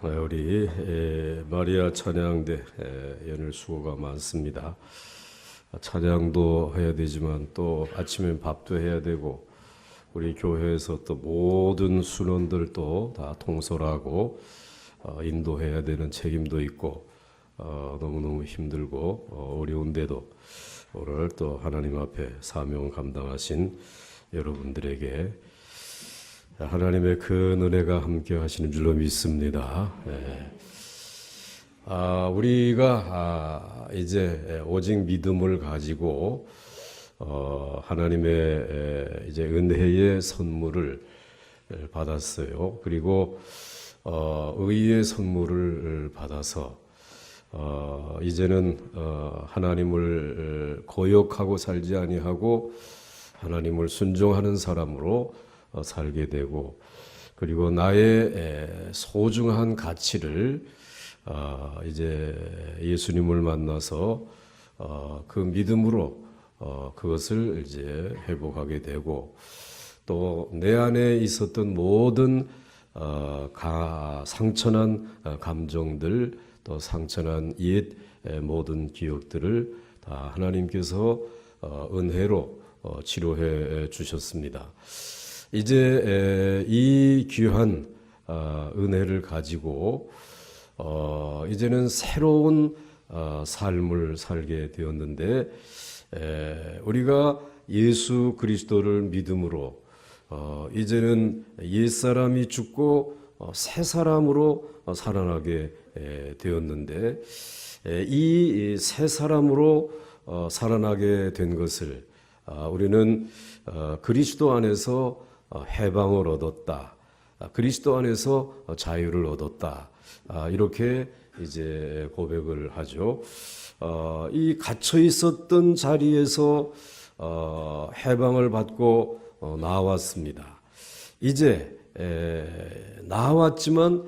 우리 마리아 찬양대 연일 수고가 많습니다. 찬양도 해야 되지만 또 아침엔 밥도 해야 되고 우리 교회에서 또 모든 순원들도 다 통솔하고 인도해야 되는 책임도 있고 너무너무 힘들고 어려운데도 오늘 또 하나님 앞에 사명 감당하신 여러분들에게 하나님의 그 은혜가 함께 하시는 줄로 믿습니다. 우리가 이제 오직 믿음을 가지고 하나님의 이제 은혜의 선물을 받았어요. 그리고 의의 선물을 받아서 이제는 하나님을 거역하고 살지 아니하고 하나님을 순종하는 사람으로 살게 되고, 그리고 나의 소중한 가치를 이제 예수님을 만나서 그 믿음으로 그것을 이제 회복하게 되고, 또 내 안에 있었던 모든 상처난 감정들, 또 상처난 옛 모든 기억들을 다 하나님께서 은혜로 치료해 주셨습니다. 이제 이 귀한 은혜를 가지고 이제는 새로운 삶을 살게 되었는데, 우리가 예수 그리스도를 믿음으로 이제는 옛사람이 죽고 새 사람으로 살아나게 되었는데, 이 새 사람으로 살아나게 된 것을 우리는 그리스도 안에서 해방을 얻었다, 그리스도 안에서 자유를 얻었다, 이렇게 이제 고백을 하죠. 이 갇혀 있었던 자리에서 해방을 받고 나왔습니다. 이제 나왔지만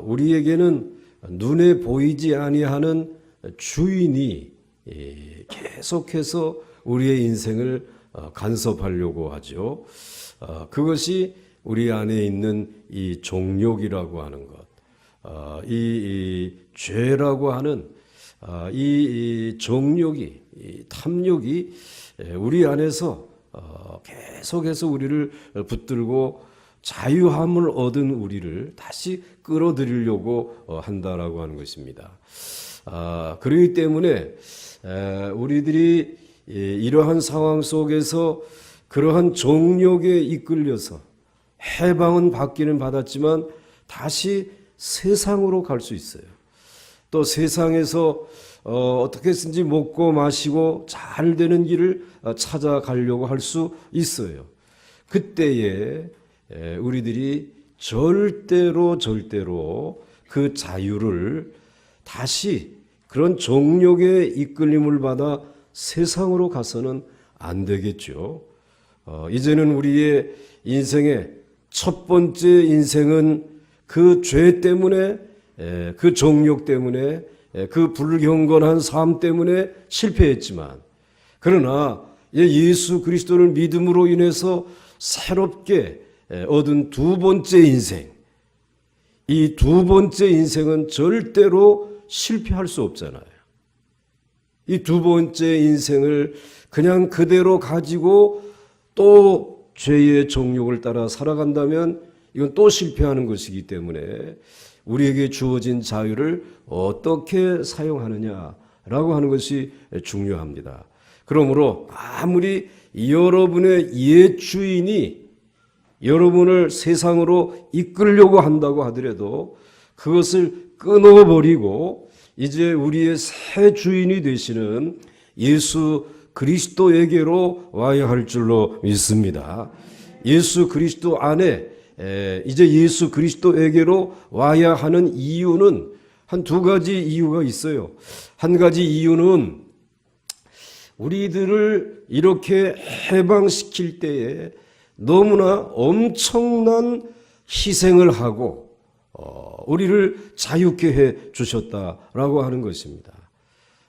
우리에게는 눈에 보이지 아니하는 주인이 계속해서 우리의 인생을 간섭하려고 하죠. 그것이 우리 안에 있는 이 종욕이라고 하는 것, 이 죄라고 하는 이 정욕이, 이 탐욕이 우리 안에서 계속해서 우리를 붙들고 자유함을 얻은 우리를 다시 끌어들이려고 한다라고 하는 것입니다. 그렇기 때문에 우리들이 이러한 상황 속에서 그러한 정욕에 이끌려서 해방은 받기는 받았지만 다시 세상으로 갈 수 있어요. 또 세상에서 어떻게 해서든지 먹고 마시고 잘 되는 길을 찾아가려고 할 수 있어요. 그때에 우리들이 절대로 그 자유를 다시 그런 정욕의 이끌림을 받아 세상으로 가서는 안 되겠죠. 이제는 우리의 인생의 첫 번째 인생은 그 죄 때문에, 그 정욕 때문에, 그 불경건한 삶 때문에 실패했지만, 그러나 예수 그리스도를 믿음으로 인해서 새롭게 얻은 두 번째 인생, 이 두 번째 인생은 절대로 실패할 수 없잖아요. 이 두 번째 인생을 그냥 그대로 가지고 또 죄의 정욕을 따라 살아간다면 이건 또 실패하는 것이기 때문에 우리에게 주어진 자유를 어떻게 사용하느냐라고 하는 것이 중요합니다. 그러므로 아무리 여러분의 옛 주인이 여러분을 세상으로 이끌려고 한다고 하더라도 그것을 끊어버리고 이제 우리의 새 주인이 되시는 예수 그리스도에게로 와야 할 줄로 믿습니다. 예수 그리스도 안에 이제 예수 그리스도에게로 와야 하는 이유는 한 두 가지 이유가 있어요. 한 가지 이유는 우리들을 이렇게 해방시킬 때에 너무나 엄청난 희생을 하고 우리를 자유케 해 주셨다라고 하는 것입니다.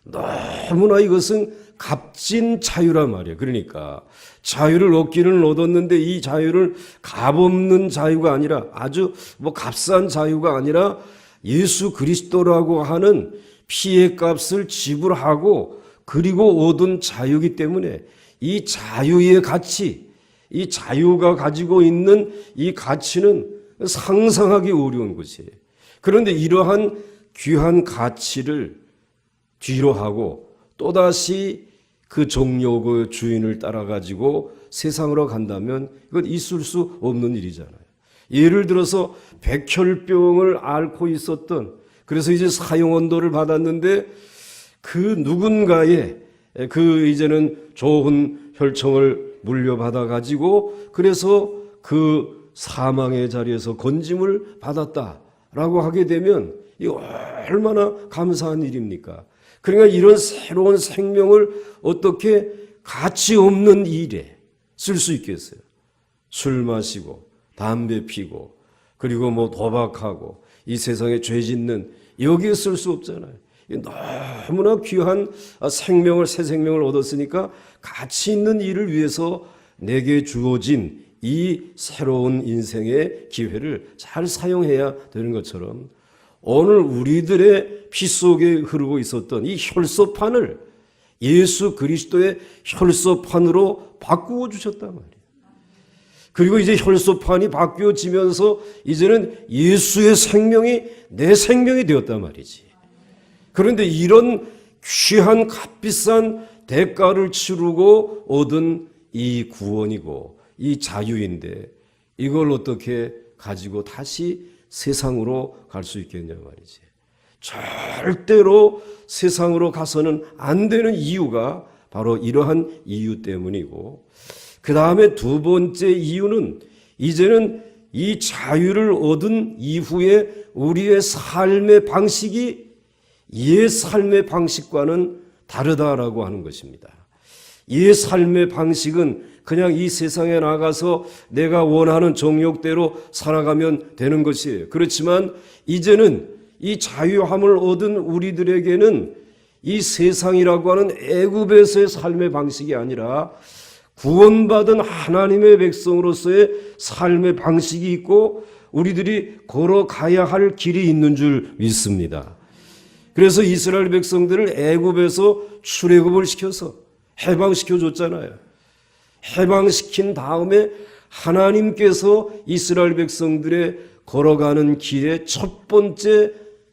너무나 이것은 값진 자유란 말이에요. 그러니까 자유를 얻기는 얻었는데 이 자유를 값없는 자유가 아니라 아주 값싼 자유가 아니라 예수 그리스도라고 하는 피의 값을 지불하고 그리고 얻은 자유이기 때문에 이 자유의 가치, 이 자유가 가지고 있는 이 가치는 상상하기 어려운 것이에요. 그런데 이러한 귀한 가치를 뒤로 하고 또다시 그 종료 그 주인을 따라가지고 세상으로 간다면 이건 있을 수 없는 일이잖아요. 예를 들어서 백혈병을 앓고 있었던, 그래서 이제 사형언도를 받았는데 그 누군가의 그 이제는 좋은 혈청을 물려받아 가지고 그래서 그 사망의 자리에서 건짐을 받았다라고 하게 되면 이 얼마나 감사한 일입니까? 그러니까 이런 새로운 생명을 어떻게 가치 없는 일에 쓸 수 있겠어요? 술 마시고 담배 피고 그리고 도박하고 이 세상에 죄 짓는 여기에 쓸 수 없잖아요. 너무나 귀한 생명을, 새 생명을 얻었으니까 가치 있는 일을 위해서 내게 주어진 이 새로운 인생의 기회를 잘 사용해야 되는 것처럼 오늘 우리들의 피 속에 흐르고 있었던 이 혈소판을 예수 그리스도의 혈소판으로 바꾸어 주셨단 말이에요. 그리고 이제 혈소판이 바뀌어지면서 이제는 예수의 생명이 내 생명이 되었단 말이지. 그런데 이런 귀한 값비싼 대가를 치르고 얻은 이 구원이고 이 자유인데 이걸 어떻게 가지고 다시 세상으로 갈 수 있겠냐 말이지. 절대로 세상으로 가서는 안 되는 이유가 바로 이러한 이유 때문이고, 그 다음에 두 번째 이유는 이제는 이 자유를 얻은 이후에 우리의 삶의 방식이 옛 삶의 방식과는 다르다라고 하는 것입니다. 옛 삶의 방식은 그냥 이 세상에 나가서 내가 원하는 정욕대로 살아가면 되는 것이에요. 그렇지만 이제는 이 자유함을 얻은 우리들에게는 이 세상이라고 하는 애굽에서의 삶의 방식이 아니라 구원받은 하나님의 백성으로서의 삶의 방식이 있고 우리들이 걸어가야 할 길이 있는 줄 믿습니다. 그래서 이스라엘 백성들을 애굽에서 출애굽을 시켜서 해방시켜 줬잖아요. 해방시킨 다음에 하나님께서 이스라엘 백성들의 걸어가는 길의 첫 번째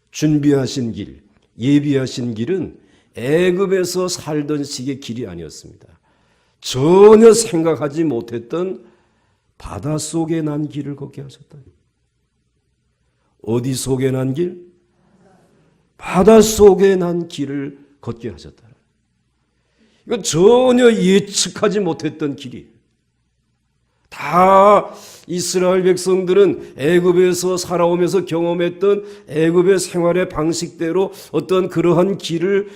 준비하신 길, 예비하신 길은 애굽에서 살던 식의 길이 아니었습니다. 전혀 생각하지 못했던 바닷속에 난 길을 걷게 하셨다. 어디 속에 난 길? 바닷속에 난 길을 걷게 하셨다. 이건 전혀 예측하지 못했던 길이에요. 다 이스라엘 백성들은 애굽에서 살아오면서 경험했던 애굽의 생활의 방식대로 어떤 그러한 길을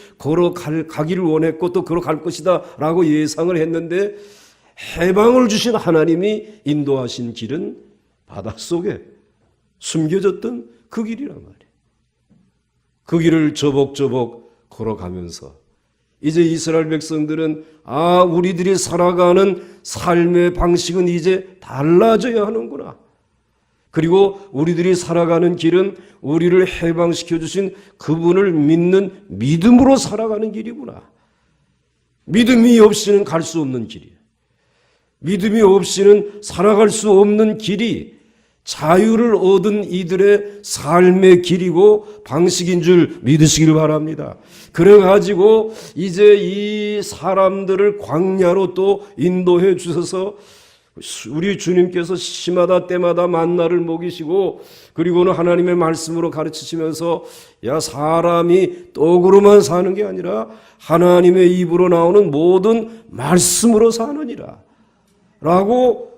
가기를 원했고 또 걸어갈 것이다 라고 예상을 했는데 해방을 주신 하나님이 인도하신 길은 바닷속에 숨겨졌던 그 길이란 말이에요. 그 길을 저벅저벅 걸어가면서 이제 이스라엘 백성들은 우리들이 살아가는 삶의 방식은 이제 달라져야 하는구나. 그리고 우리들이 살아가는 길은 우리를 해방시켜 주신 그분을 믿는 믿음으로 살아가는 길이구나. 믿음이 없이는 갈 수 없는 길이에요. 믿음이 없이는 살아갈 수 없는 길이 자유를 얻은 이들의 삶의 길이고 방식인 줄 믿으시길 바랍니다. 그래가지고 이제 이 사람들을 광야로 또 인도해 주셔서 우리 주님께서 시마다 때마다 만나를 먹이시고 그리고는 하나님의 말씀으로 가르치시면서 야 사람이 떡으로만 사는 게 아니라 하나님의 입으로 나오는 모든 말씀으로 사느니라 라고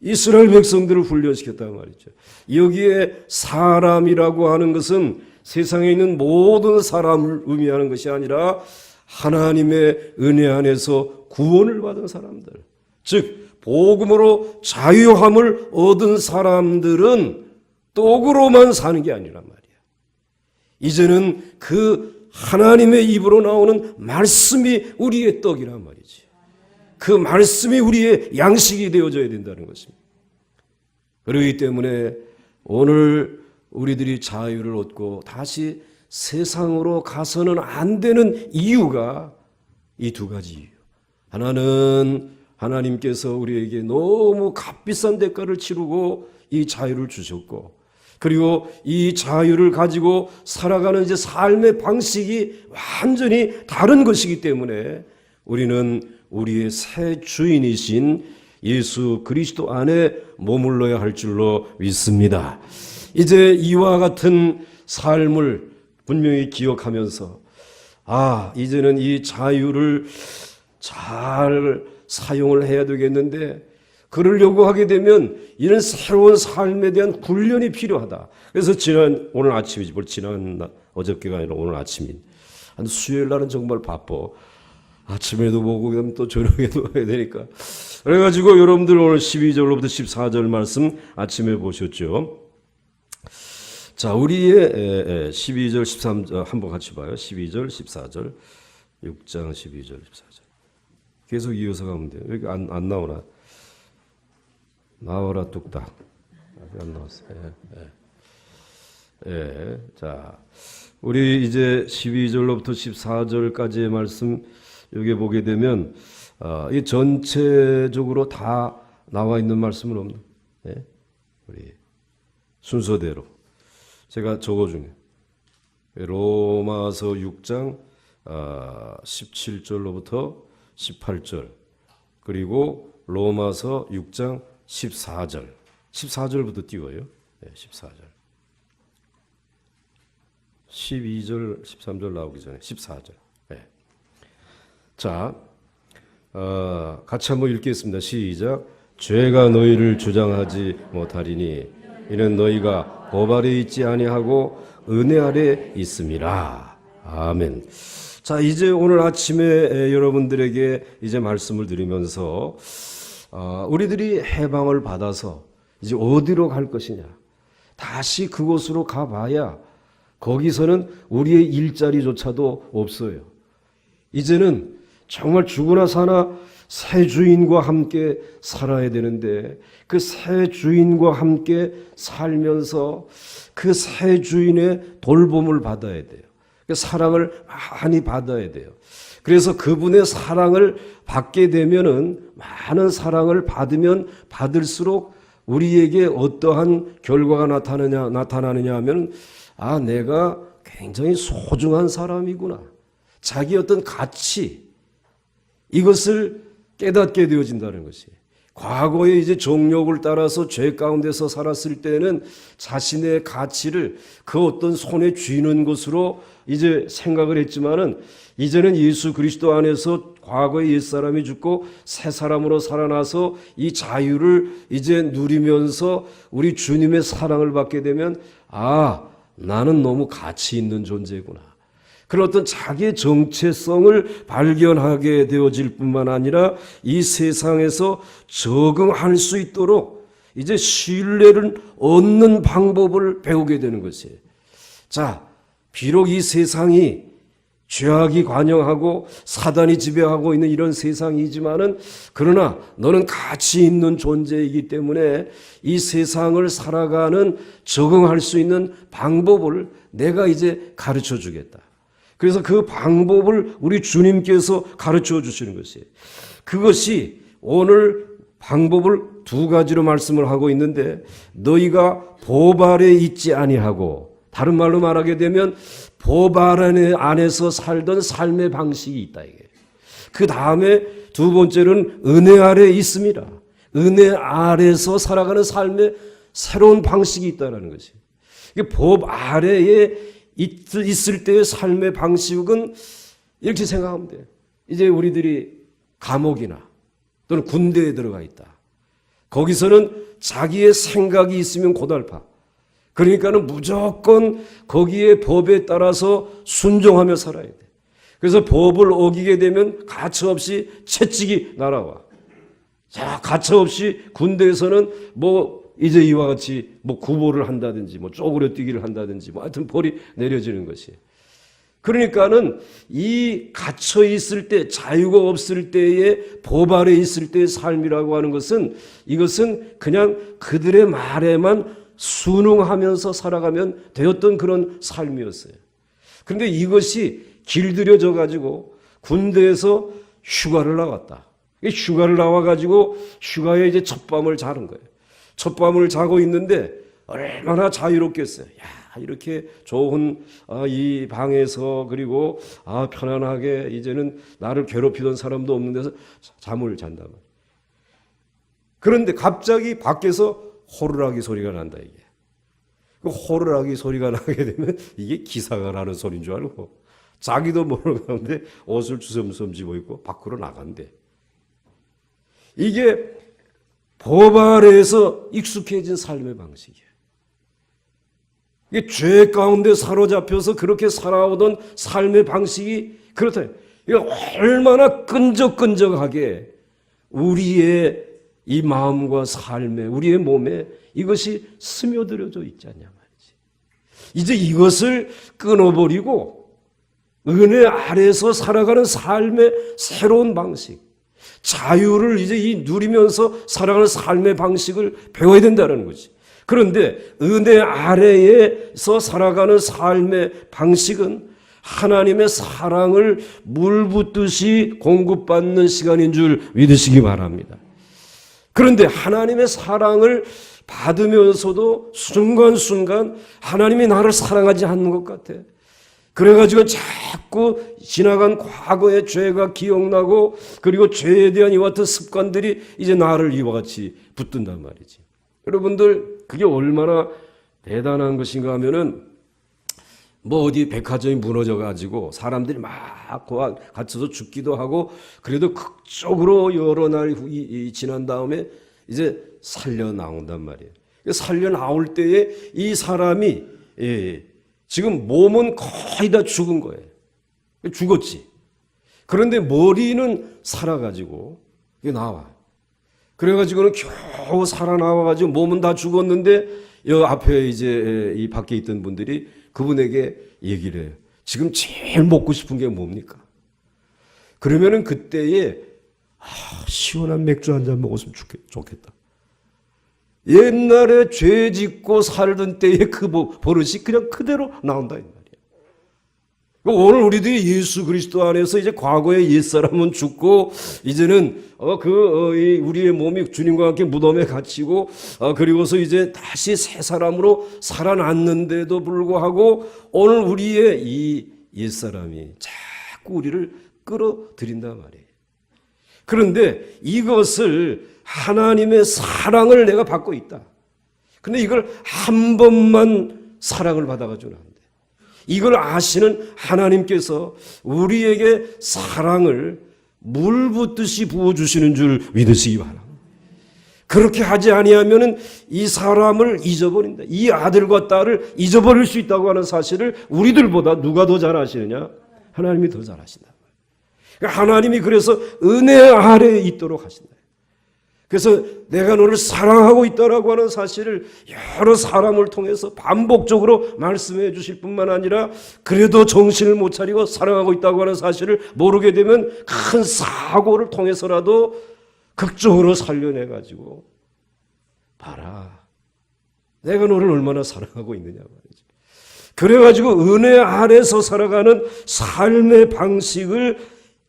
이스라엘 백성들을 훈련시켰단 말이죠. 여기에 사람이라고 하는 것은 세상에 있는 모든 사람을 의미하는 것이 아니라 하나님의 은혜 안에서 구원을 받은 사람들, 즉 복음으로 자유함을 얻은 사람들은 떡으로만 사는 게 아니란 말이야. 이제는 그 하나님의 입으로 나오는 말씀이 우리의 떡이란 말이지. 그 말씀이 우리의 양식이 되어져야 된다는 것입니다. 그렇기 때문에 오늘 우리들이 자유를 얻고 다시 세상으로 가서는 안 되는 이유가 이 두 가지 이유. 하나는 하나님께서 우리에게 너무 값비싼 대가를 치르고 이 자유를 주셨고, 그리고 이 자유를 가지고 살아가는 이제 삶의 방식이 완전히 다른 것이기 때문에 우리는 우리의 새 주인이신 예수 그리스도 안에 머물러야 할 줄로 믿습니다. 이제 이와 같은 삶을 분명히 기억하면서 이제는 이 자유를 잘 사용을 해야 되겠는데, 그러려고 하게 되면 이런 새로운 삶에 대한 훈련이 필요하다. 그래서 오늘 아침이지, 어저께가 아니라 오늘 아침인. 한 수요일 날은 정말 바빠. 아침에도 보고 그다음 또 저녁에도 해야 되니까. 그래가지고 여러분들 오늘 12절로부터 14절 말씀 아침에 보셨죠? 자, 우리의 12절, 13절 한번 같이 봐요. 12절, 14절, 6장 12절, 14절. 계속 이어서 가면 돼요. 여기 안 나오나? 나와라 뚝딱. 아직 안 나왔어요. 자, 우리 이제 12절로부터 14절까지의 말씀 여기 보게 되면 이 전체적으로 다 나와 있는 말씀은 없나? 우리 순서대로 제가 적어준 로마서 6장 17절로부터 18절, 그리고 로마서 6장 14절, 14절부터 띄워요. 14절, 12절, 13절 나오기 전에 14절. 자, 같이 한번 읽겠습니다. 시작. 죄가 너희를 주장하지 못하리니 이는 너희가 법 아래 있지 아니하고 은혜 아래 있음이라. 아멘. 자, 이제 오늘 아침에 여러분들에게 이제 말씀을 드리면서 우리들이 해방을 받아서 이제 어디로 갈 것이냐. 다시 그곳으로 가봐야 거기서는 우리의 일자리조차도 없어요. 이제는 정말 죽으나 사나 새 주인과 함께 살아야 되는데, 그 새 주인과 함께 살면서 그 새 주인의 돌봄을 받아야 돼요. 그 사랑을 많이 받아야 돼요. 그래서 그분의 사랑을 받게 되면은, 많은 사랑을 받으면 받을수록 우리에게 어떠한 결과가 나타나느냐 하면, 내가 굉장히 소중한 사람이구나. 자기 어떤 가치, 이것을 깨닫게 되어진다는 것이. 과거에 이제 정욕을 따라서 죄 가운데서 살았을 때는 자신의 가치를 그 어떤 손에 쥐는 것으로 이제 생각을 했지만은, 이제는 예수 그리스도 안에서 과거에 옛사람이 죽고 새 사람으로 살아나서 이 자유를 이제 누리면서 우리 주님의 사랑을 받게 되면, 나는 너무 가치 있는 존재구나. 그런 어떤 자기의 정체성을 발견하게 되어질 뿐만 아니라 이 세상에서 적응할 수 있도록 이제 신뢰를 얻는 방법을 배우게 되는 것이에요. 자, 비록 이 세상이 죄악이 관영하고 사단이 지배하고 있는 이런 세상이지만은, 그러나 너는 가치 있는 존재이기 때문에 이 세상을 살아가는, 적응할 수 있는 방법을 내가 이제 가르쳐 주겠다. 그래서 그 방법을 우리 주님께서 가르쳐 주시는 것이에요. 그것이 오늘 방법을 두 가지로 말씀을 하고 있는데, 너희가 법 아래 있지 아니하고, 다른 말로 말하게 되면 법 안에서 살던 삶의 방식이 있다, 이게. 그 다음에 두 번째는 은혜 아래 있습니다. 은혜 아래서 살아가는 삶의 새로운 방식이 있다는 것이. 법 아래에 있을 때의 삶의 방식은 이렇게 생각하면 돼요. 이제 우리들이 감옥이나 또는 군대에 들어가 있다. 거기서는 자기의 생각이 있으면 고달파. 그러니까는 무조건 거기에 법에 따라서 순종하며 살아야 돼. 그래서 법을 어기게 되면 가차없이 채찍이 날아와. 자, 가차없이 군대에서는 이제 이와 같이 구보를 한다든지 쪼그려 뛰기를 한다든지 하여튼 벌이 내려지는 것이. 그러니까는 이 갇혀 있을 때, 자유가 없을 때에, 법 아래 있을 때의 삶이라고 하는 것은, 이것은 그냥 그들의 말에만 순응하면서 살아가면 되었던 그런 삶이었어요. 그런데 이것이 길들여져 가지고 군대에서 휴가를 나왔다. 휴가를 나와가지고 휴가에 이제 첫밤을 자는 거예요. 첫밤을 자고 있는데 얼마나 자유롭겠어요. 야, 이렇게 좋은 이 방에서, 그리고 편안하게 이제는 나를 괴롭히던 사람도 없는 데서 잠을 잔단 말이에요. 그런데 갑자기 밖에서 호루라기 소리가 난다, 이게. 그 호루라기 소리가 나게 되면 이게 기사가 나는 소리인 줄 알고 자기도 모르는 가운데 옷을 주섬주섬 집어 입고 밖으로 나간대. 이게 법 아래에서 익숙해진 삶의 방식이에요. 이게 죄 가운데 사로잡혀서 그렇게 살아오던 삶의 방식이 그렇다. 이게 얼마나 끈적끈적하게 우리의 이 마음과 삶에, 우리의 몸에 이것이 스며들어져 있지 않냐 말이지. 이제 이것을 끊어버리고 은혜 아래에서 살아가는 삶의 새로운 방식, 자유를 이제 이 누리면서 살아가는 삶의 방식을 배워야 된다는 거지. 그런데 은혜 아래에서 살아가는 삶의 방식은 하나님의 사랑을 물 붓듯이 공급받는 시간인 줄 믿으시기 바랍니다. 그런데 하나님의 사랑을 받으면서도 순간순간 하나님이 나를 사랑하지 않는 것 같아. 그래가지고 자꾸 지나간 과거의 죄가 기억나고, 그리고 죄에 대한 이와 같은 습관들이 이제 나를 이와 같이 붙든단 말이지. 여러분들, 그게 얼마나 대단한 것인가 하면은, 뭐 어디 백화점이 무너져가지고 사람들이 막 갇혀서 죽기도 하고, 그래도 극적으로 여러 날 지난 다음에 이제 살려 나온단 말이에요. 살려 나올 때에 이 사람이 지금 몸은 거의 다 죽은 거예요. 죽었지. 그런데 머리는 살아가지고 이게 나와. 그래가지고는 겨우 살아나와가지고 몸은 다 죽었는데 여 앞에 이제 이 밖에 있던 분들이 그분에게 얘기를 해요. 지금 제일 먹고 싶은 게 뭡니까? 그러면은 그때에 시원한 맥주 한 잔 먹었으면 좋겠다. 옛날에 죄 짓고 살던 때의 그 버릇이 그냥 그대로 나온다 이 말이에요. 오늘 우리들이 예수 그리스도 안에서 이제 과거의 옛사람은 죽고 이제는 우리의 몸이 주님과 함께 무덤에 갇히고 그리고서 이제 다시 새 사람으로 살아났는데도 불구하고 오늘 우리의 이 옛사람이 자꾸 우리를 끌어들인단 말이에요. 그런데 이것을 하나님의 사랑을 내가 받고 있다. 근데 이걸 한 번만 사랑을 받아가지고는 안 돼. 이걸 아시는 하나님께서 우리에게 사랑을 물 붓듯이 부어주시는 줄 믿으시기 바랍니다. 그렇게 하지 아니하면은 이 사람을 잊어버린다. 이 아들과 딸을 잊어버릴 수 있다고 하는 사실을 우리들보다 누가 더 잘 아시느냐? 하나님이 더 잘 아신다. 하나님이 그래서 은혜 아래에 있도록 하신다. 그래서 내가 너를 사랑하고 있다라고 하는 사실을 여러 사람을 통해서 반복적으로 말씀해 주실 뿐만 아니라 그래도 정신을 못 차리고 사랑하고 있다고 하는 사실을 모르게 되면 큰 사고를 통해서라도 극적으로 살려내가지고 봐라. 내가 너를 얼마나 사랑하고 있느냐 말이지. 그래가지고 은혜 아래서 살아가는 삶의 방식을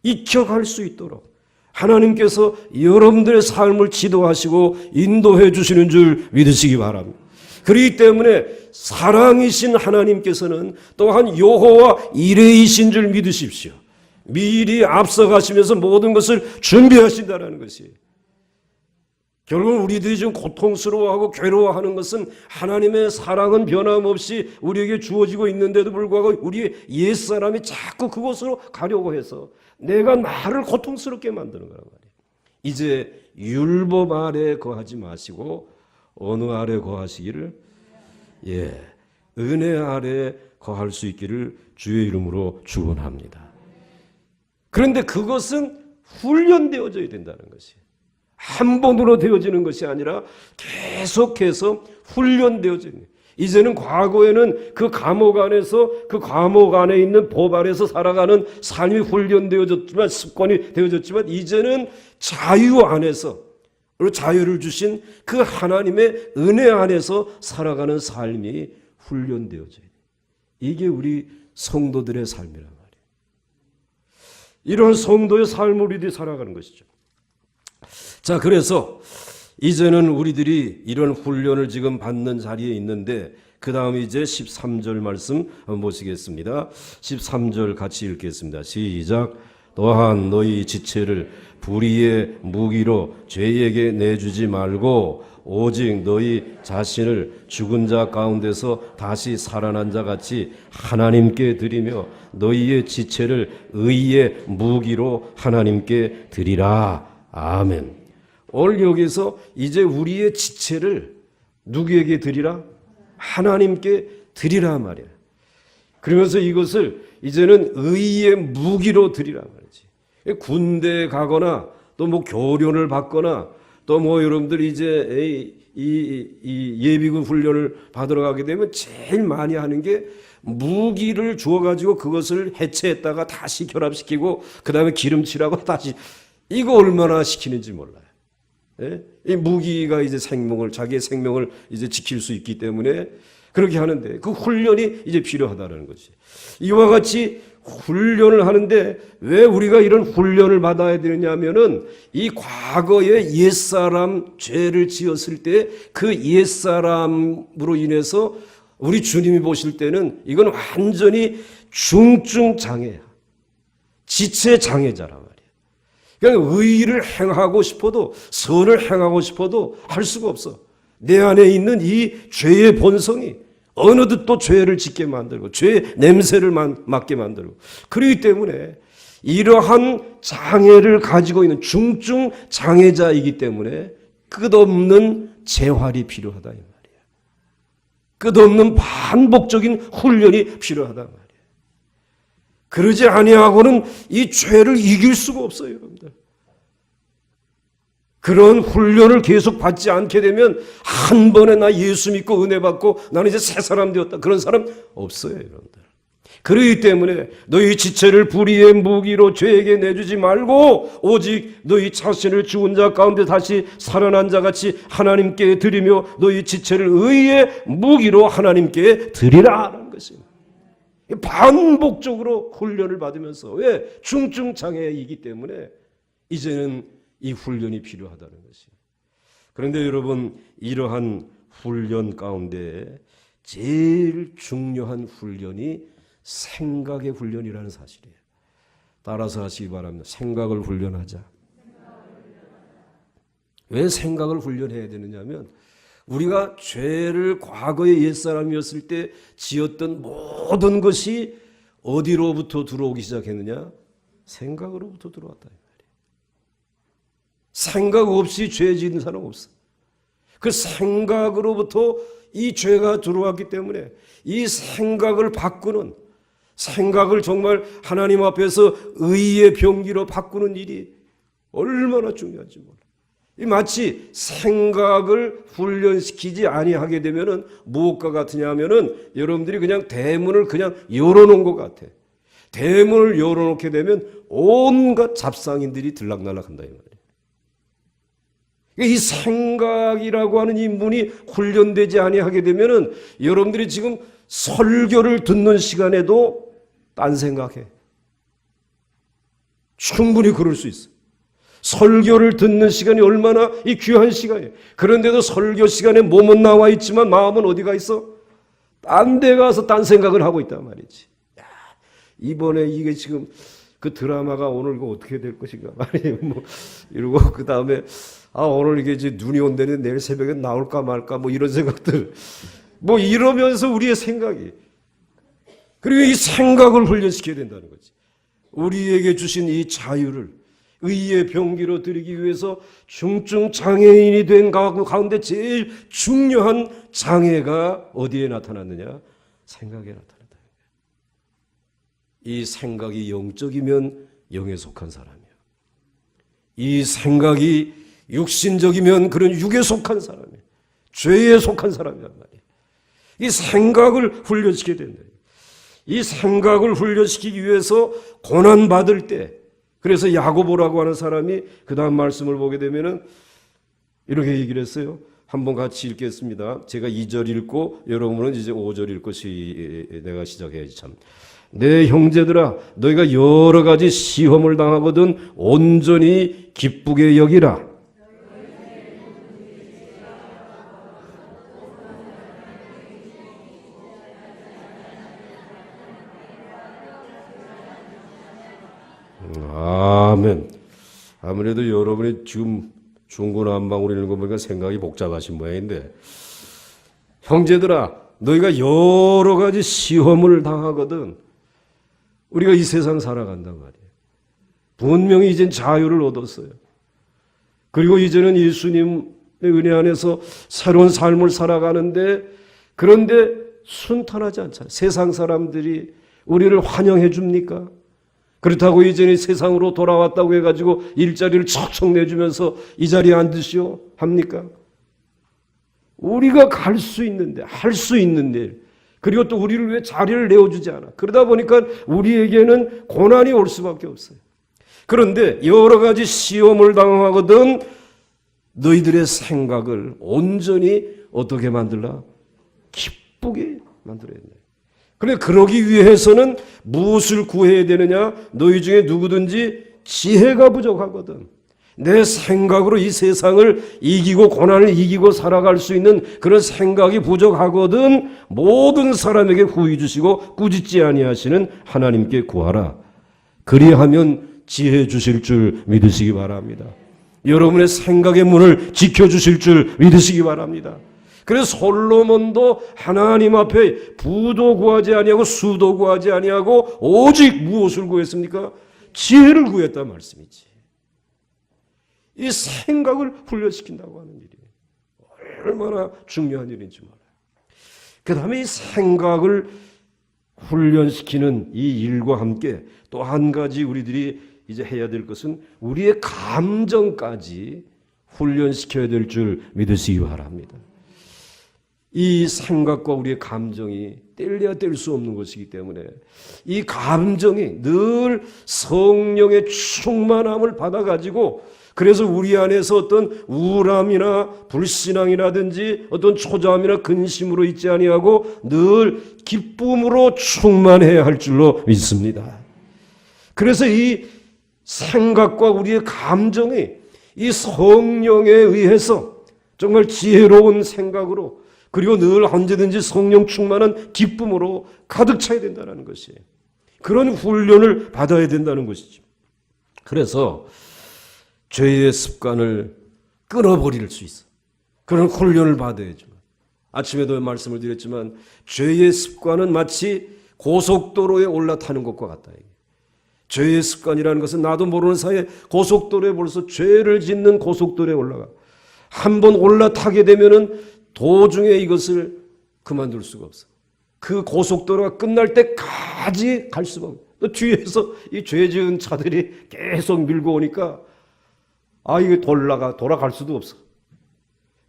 익혀갈 수 있도록 하나님께서 여러분들의 삶을 지도하시고 인도해 주시는 줄 믿으시기 바랍니다. 그렇기 때문에 사랑이신 하나님께서는 또한 여호와 이레이신 줄 믿으십시오. 미리 앞서가시면서 모든 것을 준비하신다는 것이에요. 결국 우리들이 좀 고통스러워하고 괴로워하는 것은 하나님의 사랑은 변함없이 우리에게 주어지고 있는데도 불구하고 우리의 옛사람이 자꾸 그곳으로 가려고 해서 내가 나를 고통스럽게 만드는 거란 말이에요. 이제 율법 아래 거하지 마시고 어느 아래 거하시기를? 은혜 아래 거할 수 있기를 주의 이름으로 축원합니다. 그런데 그것은 훈련되어져야 된다는 것이에요. 한 번으로 되어지는 것이 아니라 계속해서 훈련되어지는 거예요. 이제는 과거에는 그 감옥 안에서 그 감옥 안에 있는 법 아래서 살아가는 삶이 훈련되어졌지만 습관이 되어졌지만 이제는 자유 안에서 그리고 자유를 주신 그 하나님의 은혜 안에서 살아가는 삶이 훈련되어져야 돼. 이게 우리 성도들의 삶이란 말이에요. 이런 성도의 삶을 우리들이 살아가는 것이죠. 자, 그래서 이제는 우리들이 이런 훈련을 지금 받는 자리에 있는데 그 다음에 이제 13절 말씀 한번 보시겠습니다. 13절 같이 읽겠습니다. 시작. 또한 너희 지체를 불의의 무기로 죄에게 내주지 말고 오직 너희 자신을 죽은 자 가운데서 다시 살아난 자 같이 하나님께 드리며 너희의 지체를 의의 무기로 하나님께 드리라. 아멘. 오늘 여기서 이제 우리의 지체를 누구에게 드리라? 하나님께 드리라 말이야. 그러면서 이것을 이제는 의의 무기로 드리라 말이지. 군대에 가거나 또 뭐 교련을 받거나 또 뭐 여러분들 이제 이 예비군 훈련을 받으러 가게 되면 제일 많이 하는 게 무기를 주어가지고 그것을 해체했다가 다시 결합시키고 그 다음에 기름칠하고 다시 이거 얼마나 시키는지 몰라요. 예? 이 무기가 이제 자기의 생명을 이제 지킬 수 있기 때문에 그렇게 하는데 그 훈련이 이제 필요하다는 거지. 이와 같이 훈련을 하는데 왜 우리가 이런 훈련을 받아야 되느냐면은 이 과거에 옛사람 죄를 지었을 때 그 옛사람으로 인해서 우리 주님이 보실 때는 이건 완전히 중증 장애야. 지체 장애자란 말이야. 그러니까 의를 행하고 싶어도 선을 행하고 싶어도 할 수가 없어. 내 안에 있는 이 죄의 본성이 어느덧 또 죄를 짓게 만들고 죄의 냄새를 맡게 만들고 그렇기 때문에 이러한 장애를 가지고 있는 중증 장애자이기 때문에 끝없는 재활이 필요하다 이 말이야. 끝없는 반복적인 훈련이 필요하다 말이야. 그러지 아니하고는 이 죄를 이길 수가 없어요, 여러분들. 그런 훈련을 계속 받지 않게 되면 한 번에 나 예수 믿고 은혜 받고 나는 이제 새 사람 되었다. 그런 사람 없어요, 여러분들. 그렇기 때문에 너희 지체를 불의의 무기로 죄에게 내주지 말고 오직 너희 자신을 죽은 자 가운데 다시 살아난 자 같이 하나님께 드리며 너희 지체를 의의 무기로 하나님께 드리라는 것입니다. 반복적으로 훈련을 받으면서 왜? 중증 장애이기 때문에 이제는 이 훈련이 필요하다는 것이에요. 그런데 여러분 이러한 훈련 가운데 제일 중요한 훈련이 생각의 훈련이라는 사실이에요. 따라서 하시기 바랍니다. 생각을 훈련하자. 왜 생각을 훈련해야 되느냐면 우리가 죄를 과거의 옛사람이었을 때 지었던 모든 것이 어디로부터 들어오기 시작했느냐? 생각으로부터 들어왔다. 생각 없이 죄 지은 사람 없어. 그 생각으로부터 이 죄가 들어왔기 때문에 이 생각을 바꾸는 생각을 정말 하나님 앞에서 의의 병기로 바꾸는 일이 얼마나 중요한지 몰라. 마치 생각을 훈련시키지 아니하게 되면은 무엇과 같으냐면은 여러분들이 그냥 대문을 그냥 열어놓은 것 같아. 대문을 열어놓게 되면 온갖 잡상인들이 들락날락한다 이 말이에요. 이 생각이라고 하는 이 문이 훈련되지 아니하게 되면은 여러분들이 지금 설교를 듣는 시간에도 딴 생각해. 충분히 그럴 수 있어. 설교를 듣는 시간이 얼마나 이 귀한 시간이에요. 그런데도 설교 시간에 몸은 나와 있지만 마음은 어디가 있어? 딴 데 가서 딴 생각을 하고 있단 말이지. 야, 이번에 이게 지금 그 드라마가 오늘 이거 어떻게 될 것인가 말이에요. 뭐 이러고 그 다음에 오늘 이게 이제 눈이 온다는데 내일 새벽에 나올까 말까 뭐 이런 생각들. 뭐 이러면서 우리의 생각이. 그리고 이 생각을 훈련시켜야 된다는 거지. 우리에게 주신 이 자유를 의의 병기로 드리기 위해서 중증 장애인이 된 가운데 제일 중요한 장애가 어디에 나타났느냐? 생각에 나타났다. 이 생각이 영적이면 영에 속한 사람이야. 이 생각이 육신적이면 그런 육에 속한 사람이야. 죄에 속한 사람이란 말이야. 이 생각을 훈련시켜야 된다. 이 생각을 훈련시키기 위해서 고난받을 때, 그래서 야고보라고 하는 사람이 그 다음 말씀을 보게 되면은 이렇게 얘기를 했어요. 한번 같이 읽겠습니다. 제가 2절 읽고 여러분은 이제 5절 읽고 내가 시작해야지 참. 내 형제들아, 너희가 여러 가지 시험을 당하거든 온전히 기쁘게 여기라. 아멘. 아무래도 여러분이 지금 중구난방으로 읽는 거 보니까 생각이 복잡하신 모양인데, 형제들아, 너희가 여러 가지 시험을 당하거든. 우리가 이 세상 살아간단 말이에요. 분명히 이젠 자유를 얻었어요. 그리고 이제는 예수님의 은혜 안에서 새로운 삶을 살아가는데, 그런데 순탄하지 않잖아요. 세상 사람들이 우리를 환영해 줍니까? 그렇다고 이전에 세상으로 돌아왔다고 해가지고 일자리를 척척 내주면서 이 자리에 앉으시오 합니까? 우리가 갈 수 있는데, 할 수 있는데, 그리고 또 우리를 위해 자리를 내어주지 않아. 그러다 보니까 우리에게는 고난이 올 수밖에 없어요. 그런데 여러 가지 시험을 당하거든 너희들의 생각을 온전히 어떻게 만들라? 기쁘게 만들어야 된다. 그런데 그러기 위해서는 무엇을 구해야 되느냐? 너희 중에 누구든지 지혜가 부족하거든. 내 생각으로 이 세상을 이기고 고난을 이기고 살아갈 수 있는 그런 생각이 부족하거든 모든 사람에게 후히 주시고 꾸짖지 아니하시는 하나님께 구하라. 그리하면 지혜 주실 줄 믿으시기 바랍니다. 여러분의 생각의 문을 지켜주실 줄 믿으시기 바랍니다. 그래서 솔로몬도 하나님 앞에 부도 구하지 아니하고 수도 구하지 아니하고 오직 무엇을 구했습니까? 지혜를 구했단 말씀이지. 이 생각을 훈련시킨다고 하는 일이 얼마나 중요한 일인지 몰라요. 그 다음에 이 생각을 훈련시키는 이 일과 함께 또 한 가지 우리들이 이제 해야 될 것은 우리의 감정까지 훈련시켜야 될 줄 믿으시기 바랍니다. 이 생각과 우리의 감정이 뗄래야 뗄 수 없는 것이기 때문에 이 감정이 늘 성령의 충만함을 받아가지고 그래서 우리 안에서 어떤 우울함이나 불신앙이라든지 어떤 초조함이나 근심으로 있지 아니하고 늘 기쁨으로 충만해야 할 줄로 믿습니다. 그래서 이 생각과 우리의 감정이 이 성령에 의해서 정말 지혜로운 생각으로 그리고 늘 언제든지 성령 충만한 기쁨으로 가득 차야 된다는 것이에요. 그런 훈련을 받아야 된다는 것이죠. 그래서 죄의 습관을 끊어버릴 수 있어. 그런 훈련을 받아야죠. 아침에도 말씀을 드렸지만 죄의 습관은 마치 고속도로에 올라타는 것과 같다. 죄의 습관이라는 것은 나도 모르는 사이에 고속도로에 벌써 죄를 짓는 고속도로에 올라가. 한번 올라타게 되면은 도중에 이것을 그만둘 수가 없어. 그 고속도로가 끝날 때까지 갈 수가 없어. 또 뒤에서 이 죄 지은 차들이 계속 밀고 오니까 이게 돌아갈 수도 없어.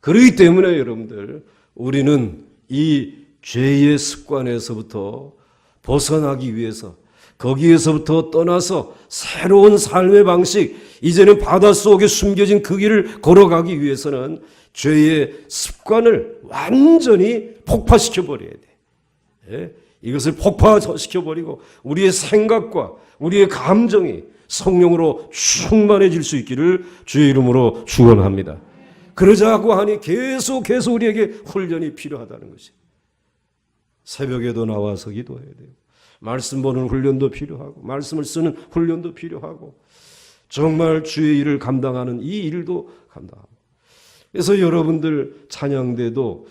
그렇기 때문에 여러분들 우리는 이 죄의 습관에서부터 벗어나기 위해서 거기에서부터 떠나서 새로운 삶의 방식, 이제는 바닷속에 숨겨진 그 길을 걸어가기 위해서는 죄의 습관을 완전히 폭파시켜버려야 돼. 예? 이것을 폭파시켜버리고 우리의 생각과 우리의 감정이 성령으로 충만해질 수 있기를 주의 이름으로 축원합니다. 그러자고 하니 계속 우리에게 훈련이 필요하다는 것이에요. 새벽에도 나와서 기도해야 돼요. 말씀 보는 훈련도 필요하고 말씀을 쓰는 훈련도 필요하고 정말 주의 일을 감당하는 이 일도 감당하고 그래서 여러분들 찬양대도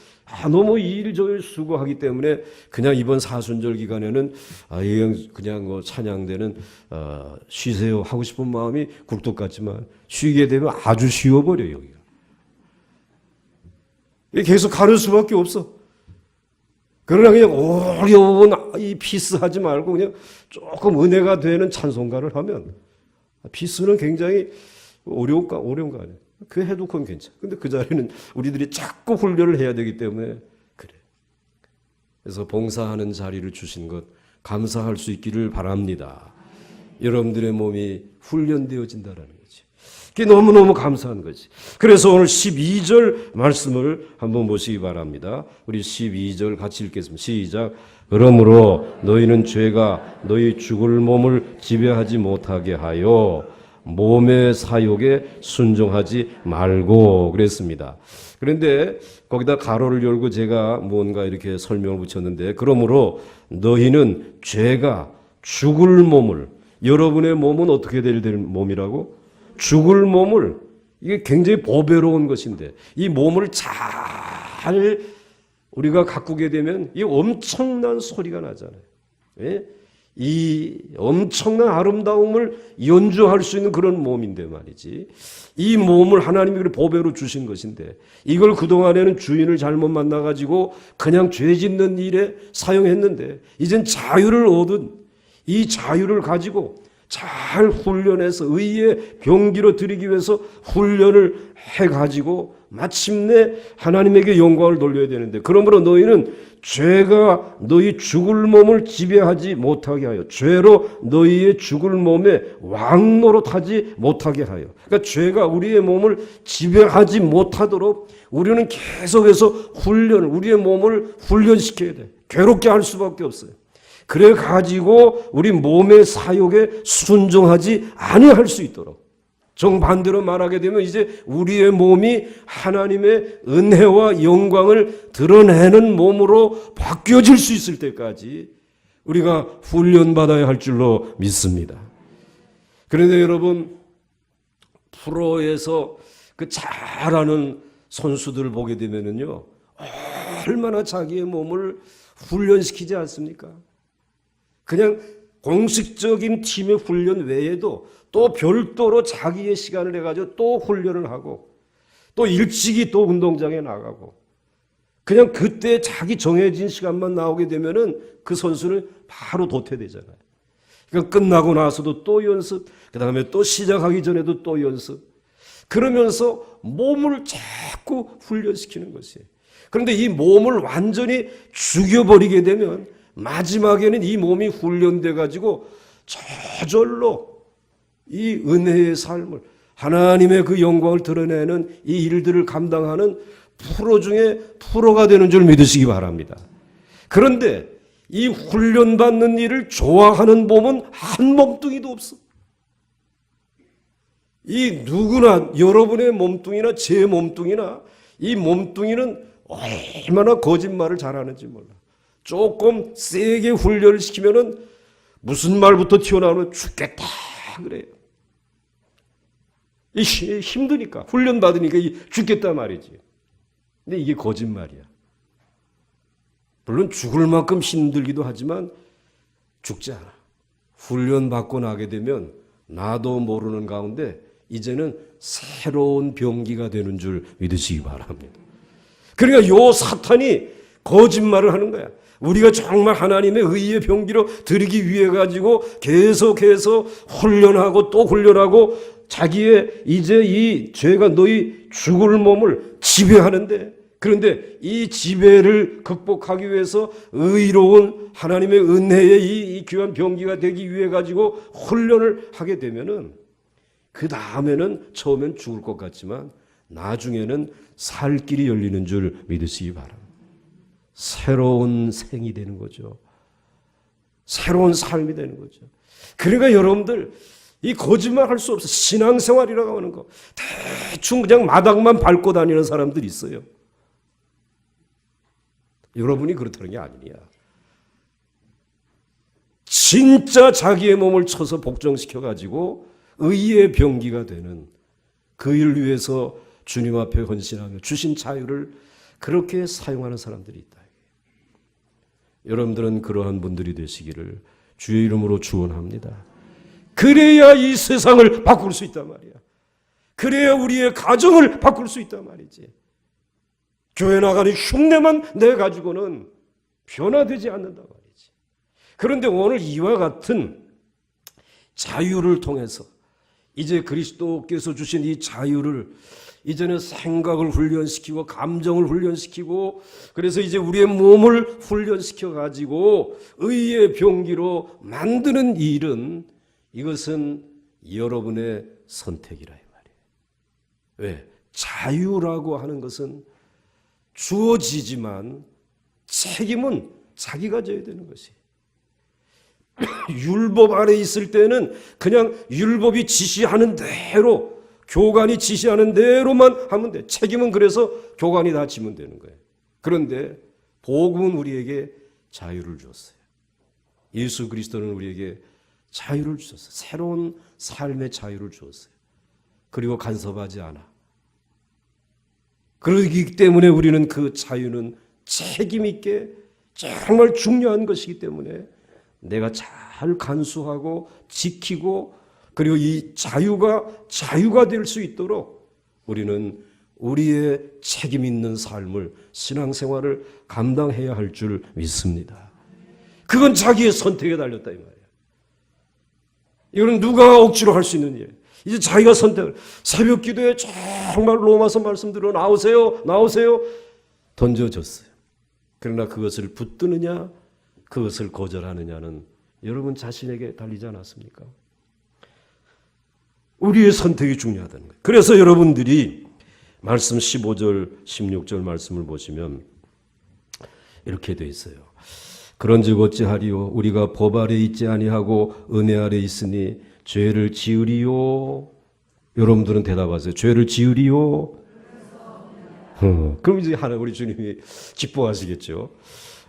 너무 이 일 저 일 수고하기 때문에 그냥 이번 사순절 기간에는 그냥 찬양대는 쉬세요 하고 싶은 마음이 굴뚝 같지만 쉬게 되면 아주 쉬워버려요. 여기가 계속 가는 수밖에 없어. 그러나 그냥 어려운 이 피스하지 말고 그냥 조금 은혜가 되는 찬송가를 하면 피스는 굉장히 어려운 거 아니에요. 그 해도 그건 괜찮아. 근데 그 자리는 우리들이 자꾸 훈련을 해야 되기 때문에 그래. 그래서 봉사하는 자리를 주신 것 감사할 수 있기를 바랍니다. 여러분들의 몸이 훈련되어진다는 거지. 그게 너무너무 감사한 거지. 그래서 오늘 12절 말씀을 한번 보시기 바랍니다. 우리 12절 같이 읽겠습니다. 시작. 그러므로 너희는 죄가 너희 죽을 몸을 지배하지 못하게 하여 몸의 사욕에 순종하지 말고 그랬습니다. 그런데 거기다 가로를 열고 제가 무언가 이렇게 설명을 붙였는데, 그러므로 너희는 죄가 죽을 몸을, 여러분의 몸은 어떻게 될 몸이라고? 죽을 몸을, 이게 굉장히 보배로운 것인데 이 몸을 잘 우리가 가꾸게 되면 이 엄청난 소리가 나잖아요. 예? 이 엄청난 아름다움을 연주할 수 있는 그런 몸인데 말이지. 이 몸을 하나님이 보배로 주신 것인데 이걸 그동안에는 주인을 잘못 만나가지고 그냥 죄 짓는 일에 사용했는데 이젠 자유를 얻은 이 자유를 가지고 잘 훈련해서 의의 병기로 드리기 위해서 훈련을 해가지고 마침내 하나님에게 영광을 돌려야 되는데, 그러므로 너희는 죄가 너희 죽을 몸을 지배하지 못하게 하여, 죄로 너희의 죽을 몸에 왕노릇하지 못하게 하여. 그러니까 죄가 우리의 몸을 지배하지 못하도록 우리는 계속해서 훈련을, 우리의 몸을 훈련시켜야 돼. 괴롭게 할 수밖에 없어요. 그래 가지고 우리 몸의 사욕에 순종하지 아니할 수 있도록. 정반대로 말하게 되면 이제 우리의 몸이 하나님의 은혜와 영광을 드러내는 몸으로 바뀌어질 수 있을 때까지 우리가 훈련받아야 할 줄로 믿습니다. 그런데 여러분, 프로에서 그 잘하는 선수들을 보게 되면은요, 얼마나 자기의 몸을 훈련시키지 않습니까? 그냥 공식적인 팀의 훈련 외에도 또 별도로 자기의 시간을 내가지고 또 훈련을 하고 또 일찍이 또 운동장에 나가고, 그냥 그때 자기 정해진 시간만 나오게 되면은 그 선수는 바로 도태되잖아요. 그러니까 끝나고 나서도 또 연습, 그 다음에 또 시작하기 전에도 또 연습, 그러면서 몸을 자꾸 훈련시키는 것이에요. 그런데 이 몸을 완전히 죽여버리게 되면 마지막에는 이 몸이 훈련돼 가지고 저절로 이 은혜의 삶을, 하나님의 그 영광을 드러내는 이 일들을 감당하는 프로 중에 프로가 되는 줄 믿으시기 바랍니다. 그런데 이 훈련받는 일을 좋아하는 몸은 한 몸뚱이도 없어. 이 누구나, 여러분의 몸뚱이나 제 몸뚱이나, 이 몸뚱이는 얼마나 거짓말을 잘하는지 몰라. 조금 세게 훈련을 시키면은 무슨 말부터 튀어나오면 죽겠다 그래요. 힘드니까, 훈련받으니까 죽겠다 말이지. 근데 이게 거짓말이야. 물론 죽을 만큼 힘들기도 하지만 죽지 않아. 훈련받고 나게 되면 나도 모르는 가운데 이제는 새로운 병기가 되는 줄 믿으시기 바랍니다. 그러니까 요 사탄이 거짓말을 하는 거야. 우리가 정말 하나님의 의의 병기로 드리기 위해 가지고 계속해서 훈련하고 또 훈련하고 자기의 이제 이 죄가 너희 죽을 몸을 지배하는데, 그런데 이 지배를 극복하기 위해서 의로운 하나님의 은혜의 이 귀한 병기가 되기 위해 가지고 훈련을 하게 되면은 그 다음에는 처음엔 죽을 것 같지만 나중에는 살 길이 열리는 줄 믿으시기 바랍니다. 새로운 생이 되는 거죠. 새로운 삶이 되는 거죠. 그러니까 여러분들 이 거짓말 할 수 없어. 신앙생활이라고 하는 거 대충 그냥 마당만 밟고 다니는 사람들이 있어요. 여러분이 그렇다는 게 아니냐. 진짜 자기의 몸을 쳐서 복종시켜가지고 의의 병기가 되는 그 일을 위해서 주님 앞에 헌신하며 주신 자유를 그렇게 사용하는 사람들이 있다. 여러분들은 그러한 분들이 되시기를 주의 이름으로 축원합니다. 그래야 이 세상을 바꿀 수 있단 말이야. 그래야 우리의 가정을 바꿀 수 있단 말이지. 교회 나가는 흉내만 내가지고는 변화되지 않는단 말이지. 그런데 오늘 이와 같은 자유를 통해서 이제 그리스도께서 주신 이 자유를 이제는 생각을 훈련시키고 감정을 훈련시키고 그래서 이제 우리의 몸을 훈련시켜 가지고 의의 병기로 만드는 일은 이것은 여러분의 선택이라 이 말이에요. 왜? 자유라고 하는 것은 주어지지만 책임은 자기가 져야 되는 것이. 율법 아래 있을 때는 그냥 율법이 지시하는 대로 교관이 지시하는 대로만 하면 돼. 책임은 그래서 교관이 다 지면 되는 거예요. 그런데 복음은 우리에게 자유를 주었어요. 예수 그리스도는 우리에게 자유를 주셨어요. 새로운 삶의 자유를 주었어요. 그리고 간섭하지 않아. 그러기 때문에 우리는 그 자유는 책임 있게 정말 중요한 것이기 때문에 내가 잘 간수하고 지키고 그리고 이 자유가 될 수 있도록 우리는 우리의 책임 있는 삶을 신앙생활을 감당해야 할 줄 믿습니다. 그건 자기의 선택에 달렸다 이 말이에요. 이거는 누가 억지로 할 수 있는 일이에요. 이제 자기가 선택을 새벽 기도에 정말 로마서 말씀대로 나오세요 던져졌어요. 그러나 그것을 붙드느냐 그것을 거절하느냐는 여러분 자신에게 달리지 않았습니까? 우리의 선택이 중요하다는 거예요. 그래서 여러분들이 말씀 15절 16절 말씀을 보시면 이렇게 되어 있어요. 그런즉 어찌하리요 우리가 법 아래 있지 아니하고 은혜 아래 있으니 죄를 지으리요. 여러분들은 대답하세요. 죄를 지으리요. 그럼 이제 하나 우리 주님이 기뻐하시겠죠.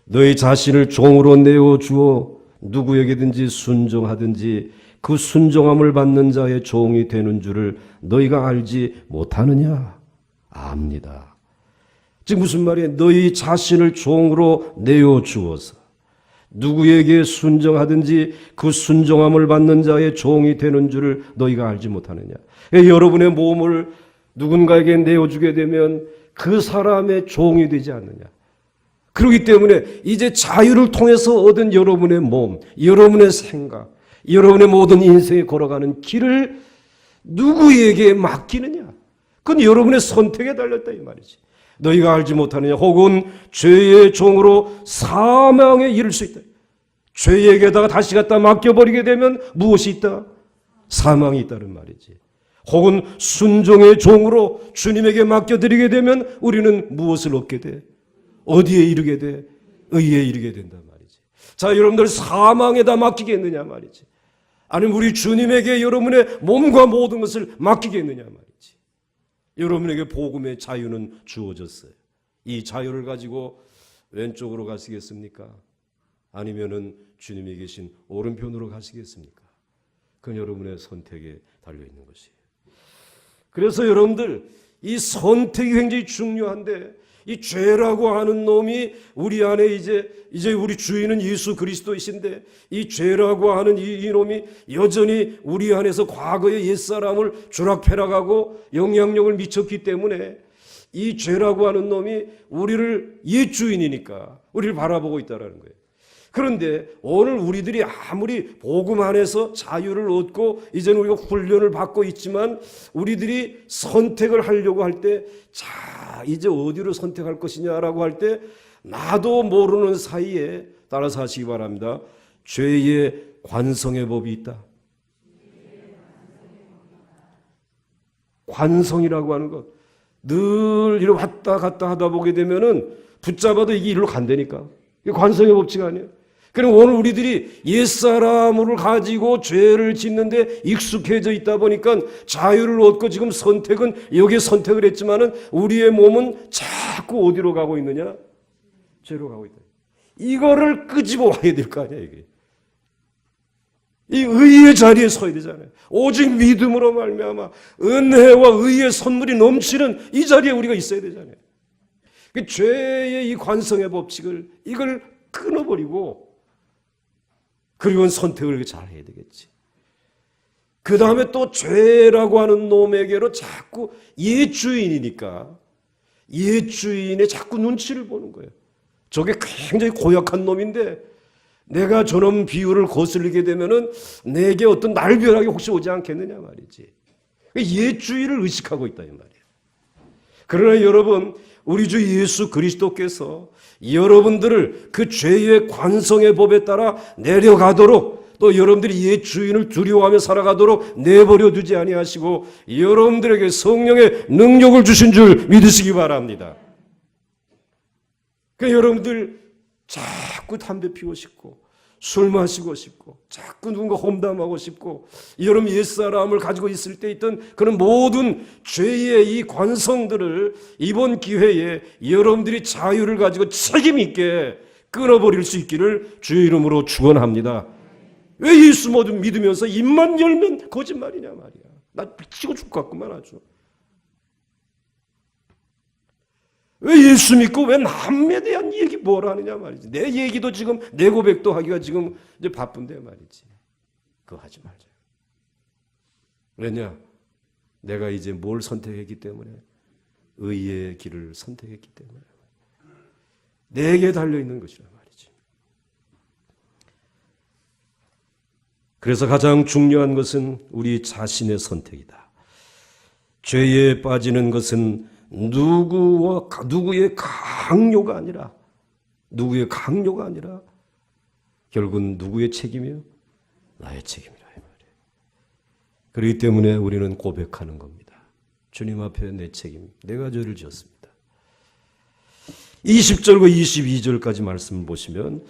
너희 자신을 종으로 내어 주어 누구에게든지 순종하든지 그 순종함을 받는 자의 종이 되는 줄을 너희가 알지 못하느냐? 압니다. 지금 무슨 말이에요? 너희 자신을 종으로 내어 주어서 누구에게 순종하든지 그 순종함을 받는 자의 종이 되는 줄을 너희가 알지 못하느냐? 여러분의 몸을 누군가에게 내어주게 되면 그 사람의 종이 되지 않느냐? 그렇기 때문에 이제 자유를 통해서 얻은 여러분의 몸, 여러분의 생각, 여러분의 모든 인생에 걸어가는 길을 누구에게 맡기느냐? 그건 여러분의 선택에 달렸다 이 말이지. 너희가 알지 못하느냐? 혹은 죄의 종으로 사망에 이를 수 있다. 죄에게다가 다시 갖다 맡겨버리게 되면 무엇이 있다? 사망이 있다는 말이지. 혹은 순종의 종으로 주님에게 맡겨드리게 되면 우리는 무엇을 얻게 돼? 어디에 이르게 돼? 의에 이르게 된단 말이지. 자, 여러분들 사망에다 맡기겠느냐 말이지. 아니면 우리 주님에게 여러분의 몸과 모든 것을 맡기겠느냐 말이지. 여러분에게 복음의 자유는 주어졌어요. 이 자유를 가지고 왼쪽으로 가시겠습니까? 아니면은 주님이 계신 오른편으로 가시겠습니까? 그건 여러분의 선택에 달려있는 것이에요. 그래서 여러분들 이 선택이 굉장히 중요한데 이 죄라고 하는 놈이 우리 안에 이제 우리 주인은 예수 그리스도이신데 이 죄라고 하는 이 놈이 여전히 우리 안에서 과거의 옛사람을 주락펴락하고 영향력을 미쳤기 때문에 이 죄라고 하는 놈이 우리를 옛 주인이니까 우리를 바라보고 있다는 거예요. 그런데 오늘 우리들이 아무리 복음 안에서 자유를 얻고 이제는 우리가 훈련을 받고 있지만 우리들이 선택을 하려고 할 때 자 이제 어디로 선택할 것이냐라고 할 때 나도 모르는 사이에 따라서 하시기 바랍니다. 죄의 관성의 법이 있다. 관성이라고 하는 것. 늘 이렇게 왔다 갔다 하다 보게 되면은 붙잡아도 이게 이리로 간다니까. 이게 관성의 법칙 아니에요. 그럼 오늘 우리들이 옛사람을 가지고 죄를 짓는데 익숙해져 있다 보니까 자유를 얻고 지금 선택은 여기에 선택을 했지만은 우리의 몸은 자꾸 어디로 가고 있느냐? 죄로 가고 있다. 이거를 끄집어 와야 될 거 아니야, 이게. 이 의의 자리에 서야 되잖아요. 오직 믿음으로 말미암아 은혜와 의의 선물이 넘치는 이 자리에 우리가 있어야 되잖아요. 그 죄의 이 관성의 법칙을 이걸 끊어버리고 그리고 선택을 잘 해야 되겠지. 그 다음에 또 죄라고 하는 놈에게로 자꾸 옛 주인이니까 옛 주인의 자꾸 눈치를 보는 거예요. 저게 굉장히 고약한 놈인데 내가 저런 비유를 거슬리게 되면은 내게 어떤 날벼락이 혹시 오지 않겠느냐 말이지. 옛주의를 의식하고 있다 이 말이에요. 그러나 여러분, 우리 주 예수 그리스도께서 여러분들을 그 죄의 관성의 법에 따라 내려가도록, 또 여러분들이 옛 주인을 두려워하며 살아가도록 내버려 두지 아니하시고 여러분들에게 성령의 능력을 주신 줄 믿으시기 바랍니다. 그러니까 여러분들 자꾸 담배 피우고 싶고 술 마시고 싶고 자꾸 누군가 험담하고 싶고 여러분 옛사람을 가지고 있을 때 있던 그런 모든 죄의 이 관성들을 이번 기회에 여러분들이 자유를 가지고 책임 있게 끊어버릴 수 있기를 주의 이름으로 축원합니다. 왜 예수 모두 믿으면서 입만 열면 거짓말이냐 말이야. 나 미치고 죽을 것 같구만 아주. 왜 예수 믿고 왜 남에 대한 얘기 뭘 하느냐 말이지. 내 얘기도 지금 내 고백도 하기가 지금 이제 바쁜데 말이지. 그거 하지 말자. 왜냐? 내가 이제 뭘 선택했기 때문에 의의 길을 선택했기 때문에 내게 달려있는 것이라 말이지. 그래서 가장 중요한 것은 우리 자신의 선택이다. 죄에 빠지는 것은 누구의 강요가 아니라 결국은 누구의 책임이요? 나의 책임이라 이 말이에요. 그렇기 때문에 우리는 고백하는 겁니다. 주님 앞에 내 책임, 내가 죄를 지었습니다. 20절과 22절까지 말씀을 보시면,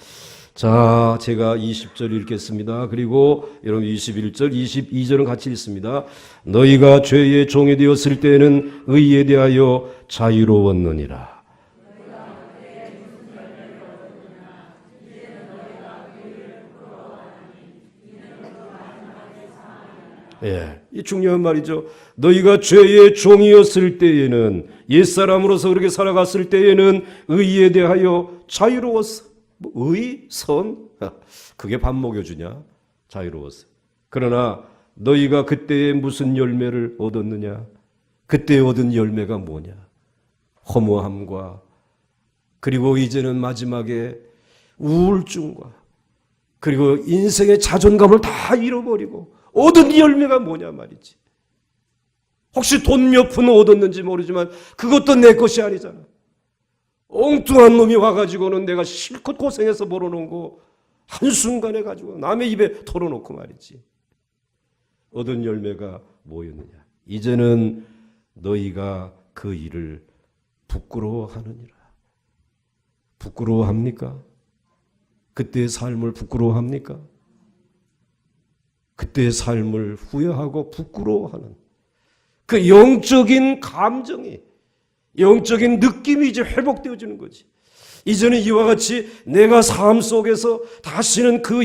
자, 제가 20절 읽겠습니다. 그리고 여러분 21절, 22절은 같이 읽습니다. 너희가 죄의 종이 되었을 때에는 의에 대하여 자유로웠느니라. 예, 이 중요한 말이죠. 너희가 죄의 종이었을 때에는, 옛사람으로서 그렇게 살아갔을 때에는 의에 대하여 자유로웠어. 의, 선, 그게 밥 먹여주냐? 자유로웠어. 그러나 너희가 그때에 무슨 열매를 얻었느냐? 그때 얻은 열매가 뭐냐? 허무함과 그리고 이제는 마지막에 우울증과 그리고 인생의 자존감을 다 잃어버리고 얻은 열매가 뭐냐 말이지. 혹시 돈 몇 푼 얻었는지 모르지만 그것도 내 것이 아니잖아. 엉뚱한 놈이 와가지고는 내가 실컷 고생해서 벌어놓은 거 한순간에 가지고 남의 입에 털어놓고 말이지. 얻은 열매가 뭐였느냐. 이제는 너희가 그 일을 부끄러워하느니라. 부끄러워합니까? 그때의 삶을 부끄러워합니까? 그때의 삶을 후회하고 부끄러워하는 그 영적인 감정이, 영적인 느낌이 이제 회복되어지는 거지. 이제는 이와 같이 내가 삶 속에서 다시는 그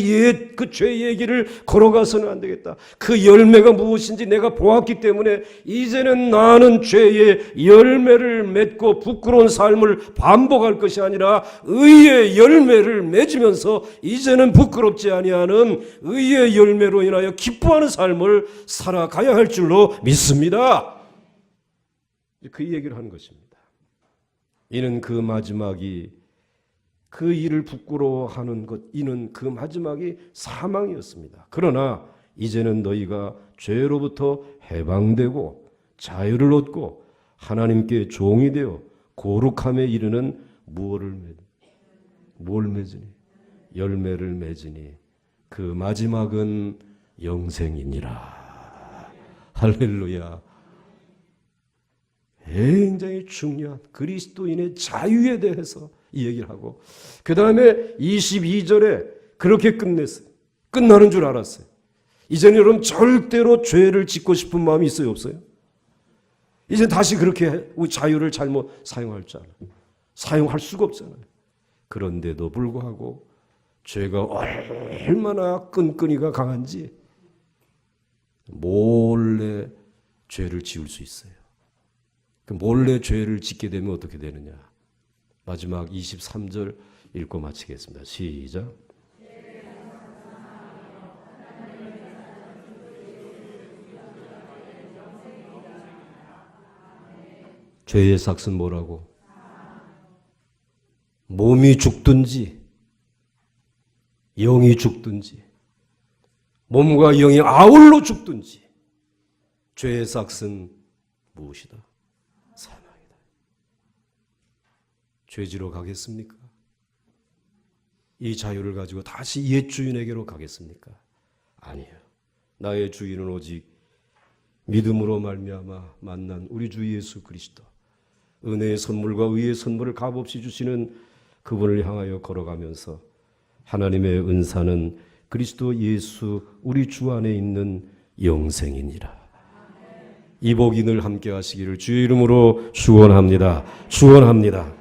죄 얘기를 걸어가서는 안 되겠다. 그 열매가 무엇인지 내가 보았기 때문에 이제는 나는 죄의 열매를 맺고 부끄러운 삶을 반복할 것이 아니라 의의 열매를 맺으면서 이제는 부끄럽지 아니하는 의의 열매로 인하여 기뻐하는 삶을 살아가야 할 줄로 믿습니다. 그 얘기를 하는 것입니다. 이는 그 마지막이, 그 일을 부끄러워하는 것, 이는 그 마지막이 사망이었습니다. 그러나 이제는 너희가 죄로부터 해방되고 자유를 얻고 하나님께 종이 되어 거룩함에 이르는 뭘 맺으니? 열매를 맺으니 그 마지막은 영생이니라. 할렐루야. 굉장히 중요한 그리스도인의 자유에 대해서 이 얘기를 하고, 그 다음에 22절에 그렇게 끝냈어요. 끝나는 줄 알았어요. 이제는 여러분 절대로 죄를 짓고 싶은 마음이 있어요, 없어요? 이제 다시 그렇게 우리 자유를 잘못 사용할 줄 알아요. 사용할 수가 없잖아요. 그런데도 불구하고 죄가 얼마나 끈끈이가 강한지 몰래 죄를 지을 수 있어요. 몰래 죄를 짓게 되면 어떻게 되느냐. 마지막 23절 읽고 마치겠습니다. 시작. 죄의 삭은 뭐라고? 몸이 죽든지 영이 죽든지 몸과 영이 아울러 죽든지 죄의 삭은 무엇이다? 사망이다. 죄지로 가겠습니까? 이 자유를 가지고 다시 옛 주인에게로 가겠습니까? 아니에요. 나의 주인은 오직 믿음으로 말미암아 만난 우리 주 예수 그리스도, 은혜의 선물과 의의 선물을 값없이 주시는 그분을 향하여 걸어가면서 하나님의 은사는 그리스도 예수 우리 주 안에 있는 영생이니라. 이 복이 늘 함께 하시기를 주의 이름으로 축원합니다. 축원합니다.